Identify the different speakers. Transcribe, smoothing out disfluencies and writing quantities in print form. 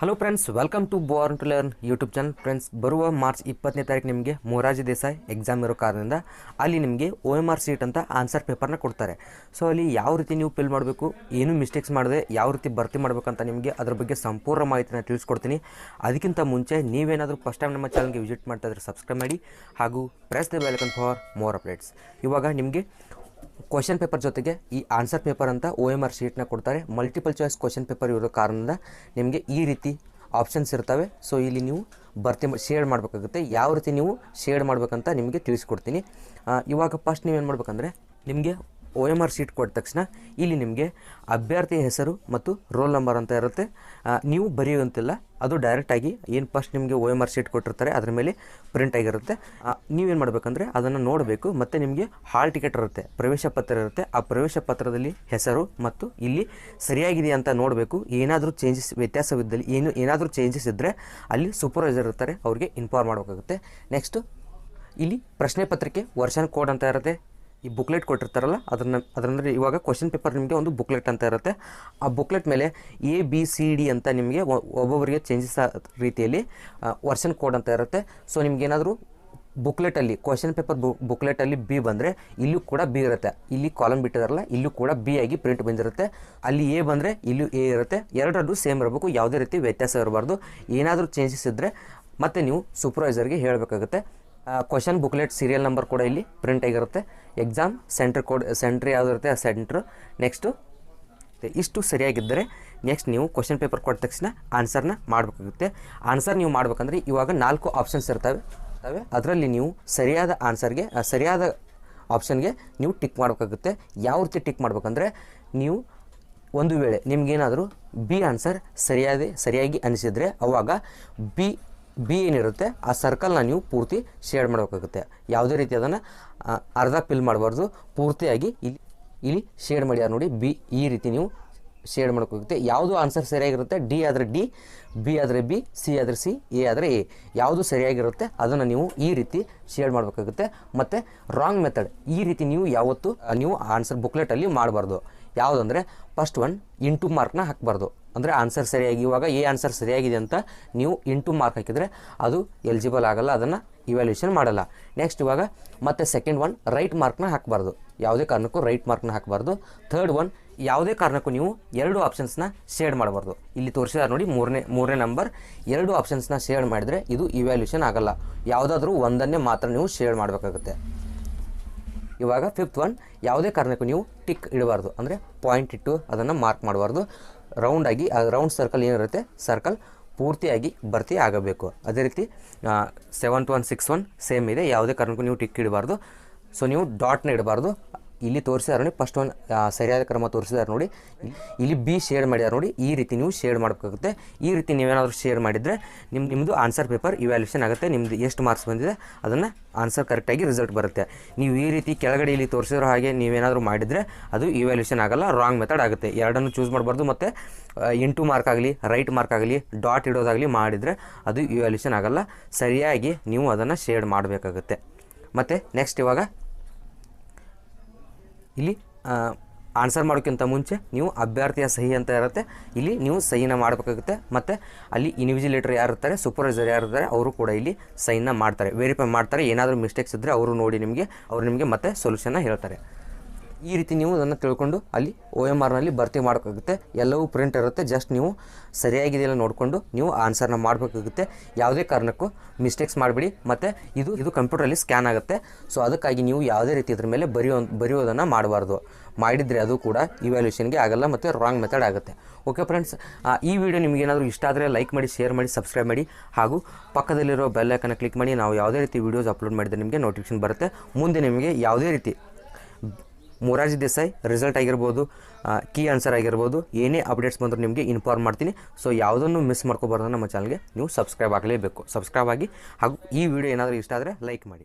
Speaker 1: Hello friends, welcome to Born to Learn YouTube channel. Friends, ಬರುವ March 20ನೇ ತಾರೀಕು ನಿಮಗೆ ಮೊರಾರ್ಜಿ ದೇಸಾಯಿ ಎಕ್ಸಾಮ್ ಇರೋ ಕಾರಣದಿಂದ ಅಲ್ಲಿ ನಿಮಗೆ OMR ಶೀಟ್ ಅಂತ ಆನ್ಸರ್ ಪೇಪರ್ನ ಕೊಡ್ತಾರೆ. ಸೊ ಅಲ್ಲಿ ಯಾವ ರೀತಿ ನೀವು ಫಿಲ್ ಮಾಡಬೇಕು, ಏನು ಮಿಸ್ಟೇಕ್ಸ್ ಮಾಡದೆ ಯಾವ ರೀತಿ ಭರ್ತಿ ಮಾಡಬೇಕಂತ ನಿಮಗೆ ಅದ್ರ ಬಗ್ಗೆ ಸಂಪೂರ್ಣ ಮಾಹಿತಿನ ತಿಳಿಸ್ಕೊಡ್ತೀನಿ. ಅದಕ್ಕಿಂತ ಮುಂಚೆ ನೀವೇನಾದರೂ ಫಸ್ಟ್ ಟೈಮ್ ನಮ್ಮ ಚಾನಲ್ಗೆ ವಿಸಿಟ್ ಮಾಡ್ತಾ ಇದ್ರೆ ಸಬ್ಸ್ಕ್ರೈಬ್ ಮಾಡಿ ಹಾಗೂ press the bell icon for more updates. ಇವಾಗ ನಿಮಗೆ ಕ್ವಶನ್ ಪೇಪರ್ ಜೊತೆಗೆ ಈ ಆನ್ಸರ್ ಪೇಪರ್ ಅಂತ OMR ಶೀಟ್ನ ಕೊಡ್ತಾರೆ. ಮಲ್ಟಿಪಲ್ ಚಾಯ್ಸ್ ಕ್ವಶನ್ ಪೇಪರ್ ಇರೋ ಕಾರಣದಿಂದ ನಿಮಗೆ ಈ ರೀತಿ ಆಪ್ಷನ್ಸ್ ಇರ್ತವೆ. ಸೊ ಇಲ್ಲಿ ನೀವು ಭರ್ತಿ ಶೇಡ್ ಮಾಡಬೇಕಾಗುತ್ತೆ. ಯಾವ ರೀತಿ ನೀವು ಶೇಡ್ ಮಾಡಬೇಕಂತ ನಿಮಗೆ ತಿಳಿಸ್ಕೊಡ್ತೀನಿ. ಇವಾಗ ಫಸ್ಟ್ ನೀವೇನು ಮಾಡಬೇಕಂದ್ರೆ, ನಿಮಗೆ OMR ಶೀಟ್ ಕೊಟ್ಟ ತಕ್ಷಣ ಇಲ್ಲಿ ನಿಮಗೆ ಅಭ್ಯರ್ಥಿಯ ಹೆಸರು ಮತ್ತು ರೋಲ್ ನಂಬರ್ ಅಂತ ಇರುತ್ತೆ. ನೀವು ಬರೆಯುವಂತಿಲ್ಲ, ಅದು ಡೈರೆಕ್ಟಾಗಿ ಏನು ಫಸ್ಟ್ ನಿಮಗೆ OMR ಶೀಟ್ ಕೊಟ್ಟಿರ್ತಾರೆ ಅದರ ಮೇಲೆ ಪ್ರಿಂಟ್ ಆಗಿರುತ್ತೆ. ನೀವೇನು ಮಾಡಬೇಕಂದ್ರೆ ಅದನ್ನು ನೋಡಬೇಕು. ಮತ್ತು ನಿಮಗೆ ಹಾಲ್ ಟಿಕೆಟ್ ಇರುತ್ತೆ, ಪ್ರವೇಶ ಪತ್ರ ಇರುತ್ತೆ. ಆ ಪ್ರವೇಶ ಪತ್ರದಲ್ಲಿ ಹೆಸರು ಮತ್ತು ಇಲ್ಲಿ ಸರಿಯಾಗಿದೆ ಅಂತ ನೋಡಬೇಕು. ಏನಾದರೂ ಚೇಂಜಸ್ ವ್ಯತ್ಯಾಸವಿದ್ದಲ್ಲಿ ಏನಾದರೂ ಚೇಂಜಸ್ ಇದ್ದರೆ ಅಲ್ಲಿ ಸೂಪರ್ವೈಸರ್ ಇರ್ತಾರೆ, ಅವ್ರಿಗೆ ಇನ್ಫಾರ್ಮ್ ಮಾಡಬೇಕಾಗುತ್ತೆ. ನೆಕ್ಸ್ಟು ಇಲ್ಲಿ ಪ್ರಶ್ನೆ ಪತ್ರಿಕೆ ವರ್ಷನ್ ಕೋಡ್ ಅಂತ ಇರುತ್ತೆ. ಈ ಬುಕ್ಲೆಟ್ ಕೊಟ್ಟಿರ್ತಾರಲ್ಲ ಅದರಂದರೆ ಇವಾಗ ಕ್ವಶನ್ ಪೇಪರ್ ನಿಮಗೆ ಒಂದು ಬುಕ್ಲೆಟ್ ಅಂತ ಇರುತ್ತೆ. ಆ ಬುಕ್ಲೆಟ್ ಮೇಲೆ ABCD ಅಂತ ನಿಮಗೆ ಒಬ್ಬೊಬ್ಬರಿಗೆ ಚೇಂಜಸ್ ರೀತಿಯಲ್ಲಿ ವರ್ಷನ್ ಕೋಡ್ ಅಂತ ಇರುತ್ತೆ. ಸೊ ನಿಮಗೇನಾದರೂ ಬುಕ್ಲೆಟಲ್ಲಿ ಕ್ವಶನ್ ಪೇಪರ್ ಬುಕ್ಲೆಟಲ್ಲಿ B ಬಂದರೆ ಇಲ್ಲೂ ಕೂಡ B ಇರುತ್ತೆ. ಇಲ್ಲಿ ಕಾಲಮ್ ಬಿಟ್ಟಿದಾರಲ್ಲ, ಇಲ್ಲೂ ಕೂಡ B ಆಗಿ ಪ್ರಿಂಟ್ ಬಂದಿರುತ್ತೆ. ಅಲ್ಲಿ A ಬಂದರೆ ಇಲ್ಲೂ A ಇರುತ್ತೆ. ಎರಡರದ್ದು ಸೇಮ್ ಇರಬೇಕು, ಯಾವುದೇ ರೀತಿ ವ್ಯತ್ಯಾಸ ಇರಬಾರ್ದು. ಏನಾದರೂ ಚೇಂಜಸ್ ಇದ್ದರೆ ಮತ್ತೆ ನೀವು ಸೂಪರ್ವೈಸರ್ಗೆ ಹೇಳಬೇಕಾಗುತ್ತೆ. ಕ್ವಶನ್ ಬುಕ್ಲೆಟ್ ಸೀರಿಯಲ್ ನಂಬರ್ ಕೂಡ ಇಲ್ಲಿ ಪ್ರಿಂಟ್ ಆಗಿರುತ್ತೆ. ಎಕ್ಸಾಮ್ ಸೆಂಟ್ರ್ ಕೋಡ್, ಸೆಂಟ್ರ್ ಯಾವುದಿರುತ್ತೆ ಆ ಸೆಂಟ್ರ್. ನೆಕ್ಸ್ಟು ಇಷ್ಟು ಸರಿಯಾಗಿದ್ದರೆ ನೆಕ್ಸ್ಟ್ ನೀವು ಕ್ವಶನ್ ಪೇಪರ್ ಕೊಟ್ಟ ತಕ್ಷಣ ಆನ್ಸರ್ನ ಮಾಡಬೇಕಾಗುತ್ತೆ. ಆನ್ಸರ್ ನೀವು ಮಾಡಬೇಕಂದ್ರೆ ಇವಾಗ 4 ಆಪ್ಷನ್ಸ್ ಇರ್ತವೆ. ಅದರಲ್ಲಿ ನೀವು ಸರಿಯಾದ ಆನ್ಸರ್ಗೆ, ಸರಿಯಾದ ಆಪ್ಷನ್ಗೆ ನೀವು ಟಿಕ್ ಮಾಡಬೇಕಾಗುತ್ತೆ. ಯಾವ ರೀತಿ ಟಿಕ್ ಮಾಡಬೇಕಂದ್ರೆ, ನೀವು ಒಂದು ವೇಳೆ ನಿಮಗೇನಾದರೂ B ಆನ್ಸರ್ ಸರಿಯಾಗಿ ಅನಿಸಿದರೆ ಅವಾಗ ಬಿ ಏನಿರುತ್ತೆ ಆ ಸರ್ಕಲ್ನ ನೀವು ಪೂರ್ತಿ ಶೇಡ್ ಮಾಡಬೇಕಾಗುತ್ತೆ. ಯಾವುದೇ ರೀತಿ ಅದನ್ನು ಅರ್ಧ ಫಿಲ್ ಮಾಡಬಾರ್ದು, ಪೂರ್ತಿಯಾಗಿ ಇಲ್ಲಿ ಶೇಡ್ ಮಾಡ್ಯಾರ ನೋಡಿ B. ಈ ರೀತಿ ನೀವು ಶೇಡ್ ಮಾಡ್ಕೋಗುತ್ತೆ. ಯಾವುದು ಆನ್ಸರ್ ಸರಿಯಾಗಿರುತ್ತೆ, D ಆದರೆ D, B ಆದರೆ B, C ಆದರೆ C, A ಆದರೆ A, ಯಾವುದು ಸರಿಯಾಗಿರುತ್ತೆ ಅದನ್ನು ನೀವು ಈ ರೀತಿ ಶೇಡ್ ಮಾಡಬೇಕಾಗುತ್ತೆ. ಮತ್ತು ರಾಂಗ್ ಮೆಥಡ್ ಈ ರೀತಿ ನೀವು ಯಾವತ್ತು ನೀವು ಆನ್ಸರ್ ಬುಕ್ಲೆಟಲ್ಲಿ ಮಾಡಬಾರ್ದು. ಯಾವುದಂದರೆ ಫಸ್ಟ್ ಒನ್ ಇಂಟು ಮಾರ್ಕ್ನ ಹಾಕಬಾರ್ದು. ಅಂದರೆ ಆನ್ಸರ್ ಸರಿಯಾಗಿ ಇವಾಗ A ಆನ್ಸರ್ ಸರಿಯಾಗಿದೆ ಅಂತ ನೀವು ಇಂಟು ಮಾರ್ಕ್ ಹಾಕಿದರೆ ಅದು ಎಲಿಜಿಬಲ್ ಆಗಲ್ಲ, ಅದನ್ನು ಇವ್ಯಾಲ್ಯೂಷನ್ ಮಾಡಲ್ಲ. ನೆಕ್ಸ್ಟ್ ಇವಾಗ ಮತ್ತೆ ಸೆಕೆಂಡ್ ಒನ್ ರೈಟ್ ಮಾರ್ಕ್ನ ಹಾಕಬಾರ್ದು, ಯಾವುದೇ ಕಾರಣಕ್ಕೂ ರೈಟ್ ಮಾರ್ಕ್ನ ಹಾಕಬಾರ್ದು. ಥರ್ಡ್ ಒನ್ ಯಾವುದೇ ಕಾರಣಕ್ಕೂ ನೀವು 2 ಆಪ್ಷನ್ಸ್ನ ಶೇಡ್ ಮಾಡಬಾರ್ದು. ಇಲ್ಲಿ ತೋರಿಸಿದಾರೆ ನೋಡಿ, ಮೂರನೇ ನಂಬರ್ 2 ಆಪ್ಷನ್ಸ್ನ ಶೇಡ್ ಮಾಡಿದರೆ ಇದು ಇವ್ಯಾಲ್ಯೂಷನ್ ಆಗಲ್ಲ. ಯಾವುದಾದ್ರೂ ಒಂದನ್ನೇ ಮಾತ್ರ ನೀವು ಶೇಡ್ ಮಾಡಬೇಕಾಗುತ್ತೆ. ಇವಾಗ ಫಿಫ್ತ್ ಒನ್ ಯಾವುದೇ ಕಾರಣಕ್ಕೂ ನೀವು ಟಿಕ್ ಇಡಬಾರ್ದು, ಅಂದರೆ ಪಾಯಿಂಟ್ ಇಟ್ಟು ಅದನ್ನು ಮಾರ್ಕ್ ಮಾಡಬಾರ್ದು. ರೌಂಡಾಗಿ ಆ ರೌಂಡ್ ಸರ್ಕಲ್ ಏನಿರುತ್ತೆ ಸರ್ಕಲ್ ಪೂರ್ತಿಯಾಗಿ ಭರ್ತಿ ಆಗಬೇಕು. ಅದೇ ರೀತಿ 7th one 6th one same ಇದೆ. ಯಾವುದೇ ಕಾರಣಕ್ಕೂ ನೀವು ಟಿಕ್ ಇಡಬಾರ್ದು. ಸೊ ನೀವು ಡಾಟ್ನ ಇಡಬಾರ್ದು. ಇಲ್ಲಿ ತೋರಿಸಿದಾರೆ ನೋಡಿ, ಫಸ್ಟ್ ಒನ್ ಸರಿಯಾದ ಕ್ರಮ ತೋರಿಸಿದಾರೆ ನೋಡಿ. ಇಲ್ಲಿ B ಶೇಡ್ ಮಾಡ್ಯಾರ ನೋಡಿ, ಈ ರೀತಿ ನೀವು ಶೇಡ್ ಮಾಡಬೇಕಾಗುತ್ತೆ. ಈ ರೀತಿ ನೀವೇನಾದರೂ ಶೇಡ್ ಮಾಡಿದರೆ ನಿಮ್ಮದು ಆನ್ಸರ್ ಪೇಪರ್ ಇವ್ಯಾಲ್ಯೂಷನ್ ಆಗುತ್ತೆ. ನಿಮ್ಮದು ಎಷ್ಟು ಮಾರ್ಕ್ಸ್ ಬಂದಿದೆ ಅದನ್ನು ಆನ್ಸರ್ ಕರೆಕ್ಟಾಗಿ ರಿಸಲ್ಟ್ ಬರುತ್ತೆ. ನೀವು ಈ ರೀತಿ ಕೆಳಗಡೆ ಇಲ್ಲಿ ತೋರಿಸಿರೋ ಹಾಗೆ ನೀವೇನಾದರೂ ಮಾಡಿದರೆ ಅದು ಇವ್ಯಾಲ್ಯೂಷನ್ ಆಗಲ್ಲ, ರಾಂಗ್ ಮೆಥಡ್ ಆಗುತ್ತೆ. ಎರಡನ್ನು ಚೂಸ್ ಮಾಡಬಾರ್ದು. ಮತ್ತು ಇಂಟು ಮಾರ್ಕ್ ಆಗಲಿ ರೈಟ್ ಮಾರ್ಕ್ ಆಗಲಿ ಡಾಟ್ ಇಡೋದಾಗಲಿ ಮಾಡಿದರೆ ಅದು ಇವ್ಯಾಲ್ಯೂಷನ್ ಆಗಲ್ಲ. ಸರಿಯಾಗಿ ನೀವು ಅದನ್ನು ಶೇಡ್ ಮಾಡಬೇಕಾಗುತ್ತೆ. ಮತ್ತು ನೆಕ್ಸ್ಟ್ ಇವಾಗ ಇಲ್ಲಿ ಆನ್ಸರ್ ಮಾಡೋಕ್ಕಿಂತ ಮುಂಚೆ ನೀವು ಅಭ್ಯರ್ಥಿಯ ಸಹಿ ಅಂತ ಇರುತ್ತೆ, ಇಲ್ಲಿ ನೀವು ಸಹಿನ ಮಾಡಬೇಕಾಗುತ್ತೆ. ಮತ್ತು ಅಲ್ಲಿ ಇನ್ವಿಜಿಲೇಟರ್ ಯಾರು ಇರ್ತಾರೆ, ಸೂಪರ್ವೈಸರ್ ಯಾರು ಇರ್ತಾರೆ, ಅವರು ಕೂಡ ಇಲ್ಲಿ ಸೈನ್ನ ಮಾಡ್ತಾರೆ, ವೆರಿಫೈ ಮಾಡ್ತಾರೆ. ಏನಾದರೂ ಮಿಸ್ಟೇಕ್ಸ್ ಇದ್ದರೆ ಅವರು ನೋಡಿ ಅವರು ನಿಮಗೆ ಮತ್ತೆ ಸೊಲ್ಯೂಷನ್ನ ಹೇಳ್ತಾರೆ. ಈ ರೀತಿ ನೀವು ಅದನ್ನು ತಿಳ್ಕೊಂಡು ಅಲ್ಲಿ OMRನಲ್ಲಿ ಭರ್ತಿ ಮಾಡಬೇಕಾಗುತ್ತೆ. ಎಲ್ಲವೂ ಪ್ರಿಂಟ್ ಇರುತ್ತೆ. ಜಸ್ಟ್ ನೀವು ಸರಿಯಾಗಿದೆಯಲ್ಲ ನೋಡಿಕೊಂಡು ನೀವು ಆನ್ಸರ್ನ ಮಾಡಬೇಕಾಗುತ್ತೆ. ಯಾವುದೇ ಕಾರಣಕ್ಕೂ ಮಿಸ್ಟೇಕ್ಸ್ ಮಾಡಿಬಿಡಿ. ಮತ್ತು ಇದು ಕಂಪ್ಯೂಟರಲ್ಲಿ ಸ್ಕ್ಯಾನ್ ಆಗುತ್ತೆ. ಸೊ ಅದಕ್ಕಾಗಿ ನೀವು ಯಾವುದೇ ರೀತಿ ಇದ್ರ ಮೇಲೆ ಬರೆಯೋದನ್ನು ಮಾಡಬಾರ್ದು. ಮಾಡಿದರೆ ಅದು ಕೂಡ ಇವ್ಯಾಲ್ಯೂಷನ್ಗೆ ಆಗಲ್ಲ ಮತ್ತು ರಾಂಗ್ ಮೆಥಡ್ ಆಗುತ್ತೆ. ಓಕೆ ಫ್ರೆಂಡ್ಸ್, ಈ ವಿಡಿಯೋ ನಿಮಗೇನಾದರೂ ಇಷ್ಟ ಆದರೆ ಲೈಕ್ ಮಾಡಿ, ಶೇರ್ ಮಾಡಿ, ಸಬ್ಸ್ಕ್ರೈಬ್ ಮಾಡಿ ಹಾಗೂ ಪಕ್ಕದಲ್ಲಿರೋ ಬೆಲ್ ಐಕಾನ್ ಕ್ಲಿಕ್ ಮಾಡಿ. ನಾವು ಯಾವುದೇ ರೀತಿ ವೀಡಿಯೋಸ್ ಅಪ್ಲೋಡ್ ಮಾಡಿದರೆ ನಿಮಗೆ ನೋಟಿಫಿಕೇಶನ್ ಬರುತ್ತೆ. ಮುಂದೆ ನಿಮಗೆ ಯಾವುದೇ ರೀತಿ ಮೊರಾರ್ಜಿ ದೇಸಾಯಿ ರಿಸಲ್ಟ್ ಆಗಿರ್ಬೋದು, ಕೀ ಆನ್ಸರ್ ಆಗಿರ್ಬೋದು, ಏನೇ ಅಪ್ಡೇಟ್ಸ್ ಬಂದರೂ ನಿಮಗೆ ಇನ್ಫಾರ್ಮ್ ಮಾಡ್ತೀನಿ. ಸೊ ಯಾವುದನ್ನು ಮಿಸ್ ಮಾಡ್ಕೋಬಾರ್ದು ನಮ್ಮ ಚಾನಲ್ಗೆ ನೀವು ಸಬ್ಸ್ಕ್ರೈಬ್ ಆಗಲೇಬೇಕು. ಸಬ್ಸ್ಕ್ರೈಬ್ ಆಗಿ ಹಾಗೂ ಈ ವಿಡಿಯೋ ಏನಾದರೂ ಇಷ್ಟ ಆದರೆ ಲೈಕ್ ಮಾಡಿ.